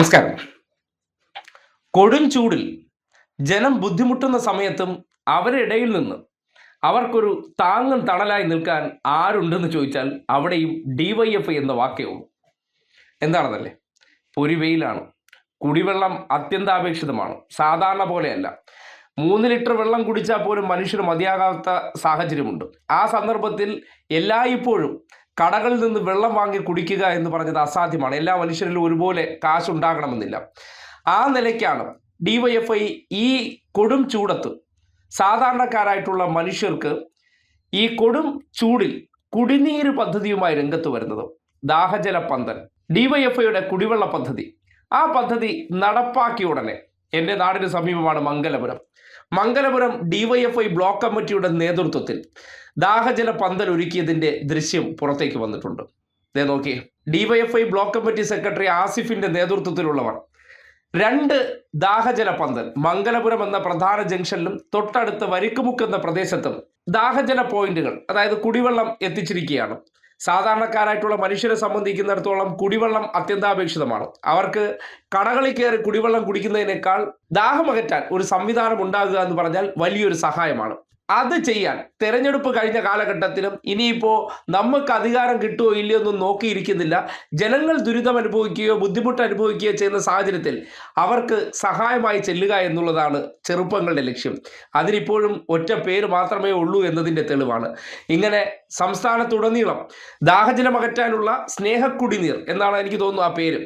നമസ്കാരം. കൊടും ചൂടിൽ ജനം ബുദ്ധിമുട്ടുന്ന സമയത്തും അവരിടയിൽ നിന്ന് അവർക്കൊരു താങ്ങും തണലായി നിൽക്കാൻ ആരുണ്ടെന്ന് ചോദിച്ചാൽ അവിടെയും ഡിവൈഎഫ്ഐ എന്ന വാക്കേ ഉള്ളൂ. എന്താണെന്നല്ലേ, പൊരിവെയിലാണ്, കുടിവെള്ളം അത്യന്താപേക്ഷിതമാണ്, സാധാരണ പോലെയല്ല. 3 ലിറ്റർ വെള്ളം കുടിച്ചാൽ പോലും മനുഷ്യന് മതിയാകാത്ത സാഹചര്യമുണ്ട്. ആ സന്ദർഭത്തിൽ എല്ലായ്പ്പോഴും കടകളിൽ നിന്ന് വെള്ളം വാങ്ങി കുടിക്കുക എന്ന് പറഞ്ഞത് അസാധ്യമാണ്. എല്ലാ മനുഷ്യരിലും ഒരുപോലെ കാശുണ്ടാകണമെന്നില്ല. ആ നിലയ്ക്കാണ് ഡിവൈഎഫ്ഐ ഈ കൊടും ചൂടത്ത് സാധാരണക്കാരായിട്ടുള്ള മനുഷ്യർക്ക് ഈ കൊടും ചൂടിൽ കുടിനീര് പദ്ധതിയുമായി രംഗത്ത് വരുന്നത്. ദാഹജല പന്തൽ, ഡിവൈഎഫ്ഐയുടെ കുടിവെള്ള പദ്ധതി. ആ പദ്ധതി നടപ്പാക്കിയ ഉടനെ എൻ്റെ നാടിന് സമീപമാണ് മംഗലപുരം ഡിവൈഎഫ്ഐ ബ്ലോക്ക് കമ്മിറ്റിയുടെ നേതൃത്വത്തിൽ ദാഹജല പന്തൽ ഒരുക്കിയതിൻ്റെ ദൃശ്യം പുറത്തേക്ക് വന്നിട്ടുണ്ട്. ദേ നോക്കിയേ, ഡിവൈഎഫ്ഐ ബ്ലോക്ക് കമ്മിറ്റി സെക്രട്ടറി ആസിഫിൻ്റെ നേതൃത്വത്തിലുള്ളവർ 2 ദാഹജല പന്തൽ മംഗലപുരം എന്ന പ്രധാന ജംഗ്ഷനിലും തൊട്ടടുത്ത് വരിക്കുമുക്ക് എന്ന പ്രദേശത്തും ദാഹജല പോയിന്റുകൾ, അതായത് കുടിവെള്ളം എത്തിച്ചിരിക്കുകയാണ്. സാധാരണക്കാരായിട്ടുള്ള മനുഷ്യരെ സംബന്ധിക്കുന്നിടത്തോളം കുടിവെള്ളം അത്യന്താപേക്ഷിതമാണ്. അവർക്ക് കടകളിൽ കയറി കുടിവെള്ളം കുടിക്കുന്നതിനേക്കാൾ ദാഹമകറ്റാൻ ഒരു സംവിധാനം ഉണ്ടാകുക എന്ന് പറഞ്ഞാൽ വലിയൊരു സഹായമാണ്. അത് ചെയ്യാൻ തെരഞ്ഞെടുപ്പ് കഴിഞ്ഞ കാലഘട്ടത്തിലും ഇനിയിപ്പോൾ നമുക്ക് അധികാരം കിട്ടുമോ ഇല്ലയോ ഒന്നും നോക്കിയിരിക്കുന്നില്ല. ജനങ്ങൾ ദുരിതം അനുഭവിക്കുകയോ ബുദ്ധിമുട്ട് അനുഭവിക്കുകയോ ചെയ്യുന്ന സാഹചര്യത്തിൽ അവർക്ക് സഹായമായി ചെല്ലുക എന്നുള്ളതാണ് ചെറുപ്പങ്ങളുടെ ലക്ഷ്യം. അതിനിപ്പോഴും ഒറ്റ പേര് മാത്രമേ ഉള്ളൂ എന്നതിൻ്റെ തെളിവാണ്. ഇങ്ങനെ സംസ്ഥാനത്തുടനീളം ദാഹജലം അകറ്റാനുള്ള സ്നേഹക്കുടിനീർ എന്നാണ് എനിക്ക് തോന്നുന്നു ആ പേര്,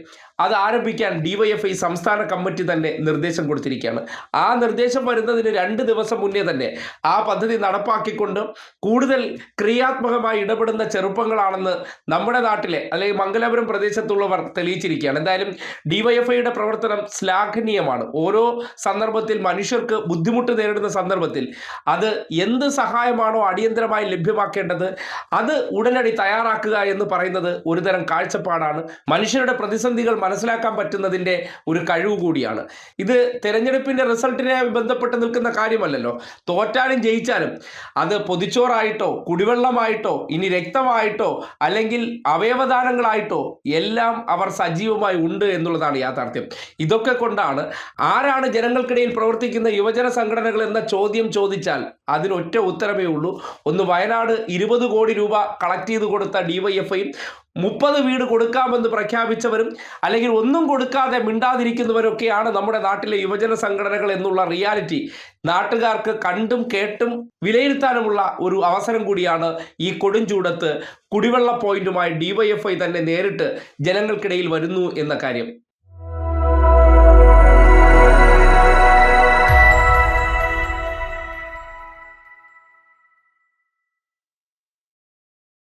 അത് ആരംഭിക്കാൻ ഡിവൈഎഫ്ഐ സംസ്ഥാന കമ്മിറ്റി തന്നെ നിർദ്ദേശം കൊടുത്തിരിക്കുകയാണ്. ആ നിർദ്ദേശം വരുന്നതിന് 2 ദിവസം മുന്നേ തന്നെ ആ പദ്ധതി നടപ്പാക്കിക്കൊണ്ട് കൂടുതൽ ക്രിയാത്മകമായി ഇടപെടുന്ന ചെറുപ്പങ്ങളാണെന്ന് നമ്മുടെ നാട്ടിലെ അല്ലെങ്കിൽ മംഗലാപുരം പ്രദേശത്തുള്ളവർ തെളിയിച്ചിരിക്കുകയാണ്. എന്തായാലും ഡിവൈഎഫ്ഐയുടെ പ്രവർത്തനം ശ്ലാഘനീയമാണ്. ഓരോ സന്ദർഭത്തിൽ മനുഷ്യർക്ക് ബുദ്ധിമുട്ട് നേരിടുന്ന സന്ദർഭത്തിൽ അത് എന്ത് സഹായമാണോ അടിയന്തരമായി ലഭ്യമാക്കേണ്ടത് അത് ഉടനടി തയ്യാറാക്കുക എന്ന് പറയുന്നത് ഒരുതരം കാഴ്ചപ്പാടാണ്. മനുഷ്യരുടെ പ്രതിസന്ധികൾ മനസ്സിലാക്കാൻ പറ്റുന്നതിൻ്റെ ഒരു കഴിവ് കൂടിയാണ്. ഇത് തെരഞ്ഞെടുപ്പിന്റെ റിസൾട്ടിനെ ബന്ധപ്പെട്ട് നിൽക്കുന്ന കാര്യമല്ലല്ലോ. തോറ്റാലും ജയിച്ചാലും അത് പൊതിച്ചോറായിട്ടോ കുടിവെള്ളമായിട്ടോ ഇനി രക്തമായിട്ടോ അല്ലെങ്കിൽ അവയവദാനങ്ങളായിട്ടോ എല്ലാം അവർ സജീവമായി ഉണ്ട് എന്നുള്ളതാണ് യാഥാർത്ഥ്യം. ഇതൊക്കെ കൊണ്ടാണ് ആരാണ് ജനങ്ങൾക്കിടയിൽ പ്രവർത്തിക്കുന്ന യുവജന സംഘടനകൾ എന്ന ചോദ്യം ചോദിച്ചാൽ അതിനൊറ്റ ഉത്തരമേ ഉള്ളൂ. ഒന്ന് വയനാട് 20 കോടി രൂപ കളക്ട് ചെയ്ത് കൊടുത്ത ഡിവൈഎഫ്ഐ 30 വീട് കൊടുക്കാമെന്ന് പ്രഖ്യാപിച്ചവരും അല്ലെങ്കിൽ ഒന്നും കൊടുക്കാതെ മിണ്ടാതിരിക്കുന്നവരൊക്കെയാണ് നമ്മുടെ നാട്ടിലെ യുവജന സംഘടനകൾ എന്നുള്ള റിയാലിറ്റി നാട്ടുകാർക്ക് കണ്ടും കേട്ടും വിലയിരുത്താനുമുള്ള ഒരു അവസരം കൂടിയാണ് ഈ കൊടുംചൂടത്ത് കുടിവെള്ള പോയിന്റുമായി ഡിവൈഎഫ്ഐ തന്നെ നേരിട്ട് ജനങ്ങൾക്കിടയിൽ വരുന്നു എന്ന കാര്യം.